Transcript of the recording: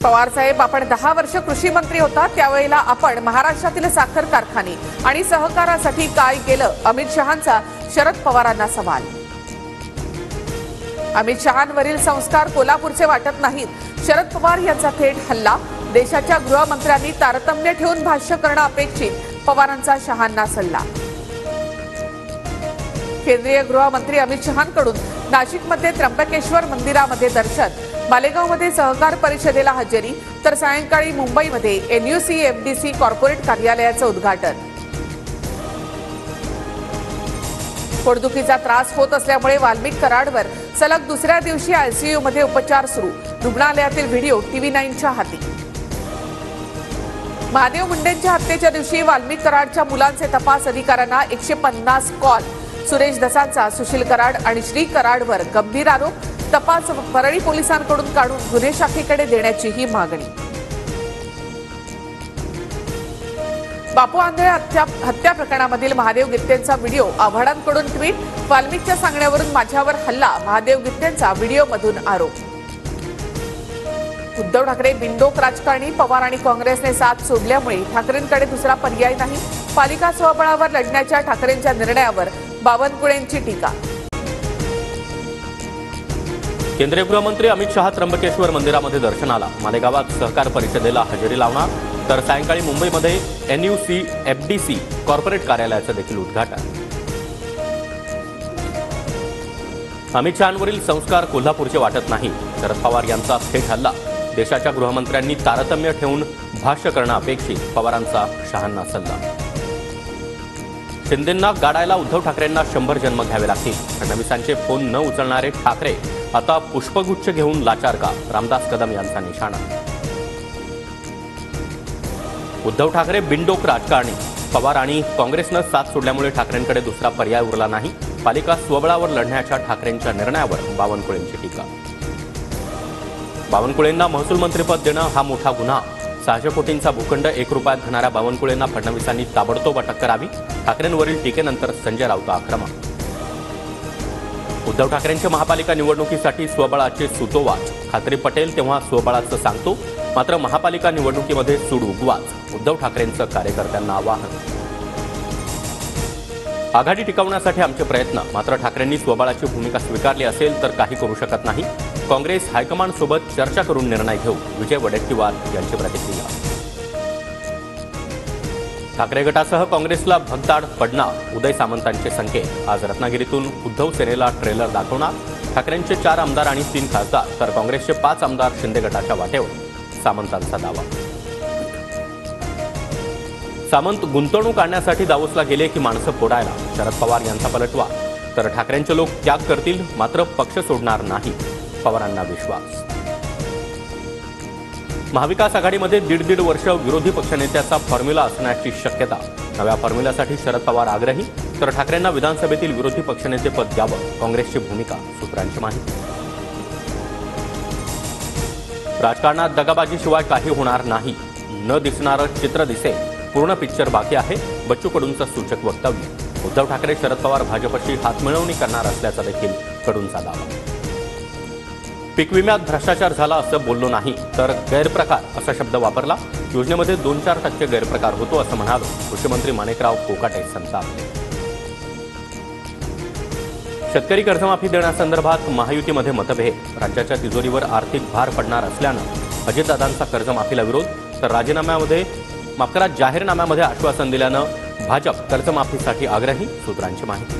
पवार साहेब, आपण 10 वर्ष कृषी मंत्री होता त्यावेळेला आपण महाराष्ट्रातील साखर कारखाने आणि सहकारासाठी काय केलं? अमित शहांचा शरद पवारांना सवाल। अमित शहांवरील संस्कार कोल्हापूरचे वाटत नाहीत, शरद पवार यांचा थेट हल्ला। देशाच्या गृहमंत्र्यांनी तारतम्य ठेवून भाष्य करणं अपेक्षित, पवारांचा शहांना सल्ला। केंद्रीय गृहमंत्री अमित शहांकडून नाशिकमध्ये त्र्यंबकेश्वर मंदिरामध्ये दर्शन, मालेगावमध्ये सहकार परिषदेला हजेरी, तर सायंकाळी मुंबईमध्ये NUC-FDC कॉर्पोरेट कार्यालयाचं उद्घाटन। पोटदुखीचा त्रास होत असल्यामुळे वाल्मिक कराडवर सलग दुसऱ्या दिवशी ICU मध्ये उपचार सुरू, रुग्णालयातील व्हिडिओ TV9च्या हाती। महादेव मुंडेंच्या हत्येच्या दिवशी वाल्मिक कराडच्या मुलांचे तपास अधिकाऱ्यांना 150 कॉल। सुरेश दसांचा सुशील कराड आणि श्री कराडवर गंभीर आरोप, तपास परळी पोलिसांकडून काढून गुन्हे शाखेकडे देण्याचीही मागणी। बापू आंधळे हत्या प्रकरणामधील महादेव गित्तेंचा व्हिडिओ, आव्हाडांकडून ट्विट, वाल्मिकच्या सांगण्यावरून माझ्यावर हल्ला, महादेव गित्तेंचा व्हिडिओमधून आरोप। उद्धव ठाकरे बिनडोक राजकारणी, पवार आणि काँग्रेसने साथ सोडल्यामुळे ठाकरेंकडे दुसरा पर्याय नाही, पालिका स्वबळावर लढण्याच्या ठाकरेंच्या निर्णयावर बावनकुळेंची टीका। केंद्रीय गृहमंत्री अमित शहा त्र्यंबकेश्वर मंदिरामध्ये दर्शनाला, मालेगावात सहकार परिषदेला हजेरी लावणार, तर सायंकाळी मुंबईमध्ये NUC-FDC कॉर्पोरेट कार्यालयाचं देखील उद्घाटन। अमित शहांवरील संस्कार कोल्हापूरचे वाटत नाही, शरद पवार यांचा थेट हल्ला। देशाच्या गृहमंत्र्यांनी तारतम्य ठेवून भाष्य करणं अपेक्षित, पवारांचा शहांना सल्ला। शिंदेंना गाडायला उद्धव ठाकरेंना 100 जन्म घ्यावे लागतील, फडणवीसांचे फोन न उचलणारे ठाकरे आता पुष्पगुच्छ घेऊन लाचार का? रामदास कदम यांचा निशाणा। उद्धव ठाकरे बिनडोक राजकारणी, पवार आणि काँग्रेसनं साथ सोडल्यामुळे ठाकरेंकडे दुसरा पर्याय उरला नाही, पालिका स्वबळावर लढण्याच्या ठाकरेंच्या निर्णयावर बावनकुळेंची टीका। बावनकुळेंना महसूल मंत्रीपद देणं हा मोठा गुन्हा, 600 कोटींचा भूखंड 1 रुपयात घेणाऱ्या बावनकुळेंना फडणवीसांनी ताबडतोब अटक करावी, ठाकरेंवरील टीकेनंतर संजय राऊत आक्रमक। उद्धव ठाकरेंच्या महापालिका निवडणुकीसाठी स्वबळाचे सुतोवाच, खात्री पटेल तेव्हा स्वबळाचं सांगतो, मात्र महापालिका निवडणुकीमध्ये सूड उगवाच, उद्धव ठाकरेंचं कार्यकर्त्यांना आवाहन। आघाडी टिकवण्यासाठी आमचे प्रयत्न, मात्र ठाकरेंनी स्वबळाची भूमिका स्वीकारली असेल तर काही करू शकत नाही, काँग्रेस हायकमांड सोबत चर्चा करून निर्णय घेऊ, विजय वडेट्टीवार यांची प्रतिक्रिया। ठाकरे गटासह काँग्रेसला भगदाड पडणार, उदय सामंतांचे संकेत। आज रत्नागिरीतून उद्धव सेनेला ट्रेलर दाखवणार, ठाकरेंचे 4 आमदार आणि 3 खासदार, तर काँग्रेसचे 5 आमदार शिंदे गटाच्या वाटेवर, सामंतांचा दावा। सामंत गुंतवणूक आणण्यासाठी दावोसला गेले की माणसं फोडायला, शरद पवार यांचा पलटवार, तर ठाकरेंचे लोक त्याग करतील मात्र पक्ष सोडणार नाही, पवारांना विश्वास। महाविकास आघाडीमध्ये 1.5 वर्ष विरोधी पक्षनेत्याचा फॉर्म्युला असण्याची शक्यता, नव्या फॉर्म्युल्यासाठी शरद पवार आग्रही, तर ठाकरेंना विधानसभेतील विरोधी पक्षनेतेपद द्यावं, काँग्रेसची भूमिका, सूत्रांची माहिती। राजकारणात दगाबाजीशिवाय काही होणार नाही, न दिसणारं चित्र दिसेल, पूर्ण पिक्चर बाकी आहे, बच्चू कडूंचं सूचक वक्तव्य। उद्धव ठाकरे शरद पवार भाजपशी हातमिळवणी करणार असल्याचा देखील कडूंचा दावा। पीक विम्यात भ्रष्टाचार झाला असं बोललो नाही, तर गैरप्रकार असा शब्द वापरला, योजनेमध्ये 2-4% गैरप्रकार होतो असं म्हणालो, कृषीमंत्री माणिकराव कोकाटे संतापले। शेतकरी कर्जमाफी देण्यासंदर्भात महायुतीमध्ये मतभेद, राज्याच्या तिजोरीवर आर्थिक भार पडणार असल्यानं अजितदादांचा कर्जमाफीला विरोध, तर जाहीरनाम्यामध्ये आश्वासन दिल्यानं भाजप कर्जमाफीसाठी आग्रही, सूत्रांची माहिती।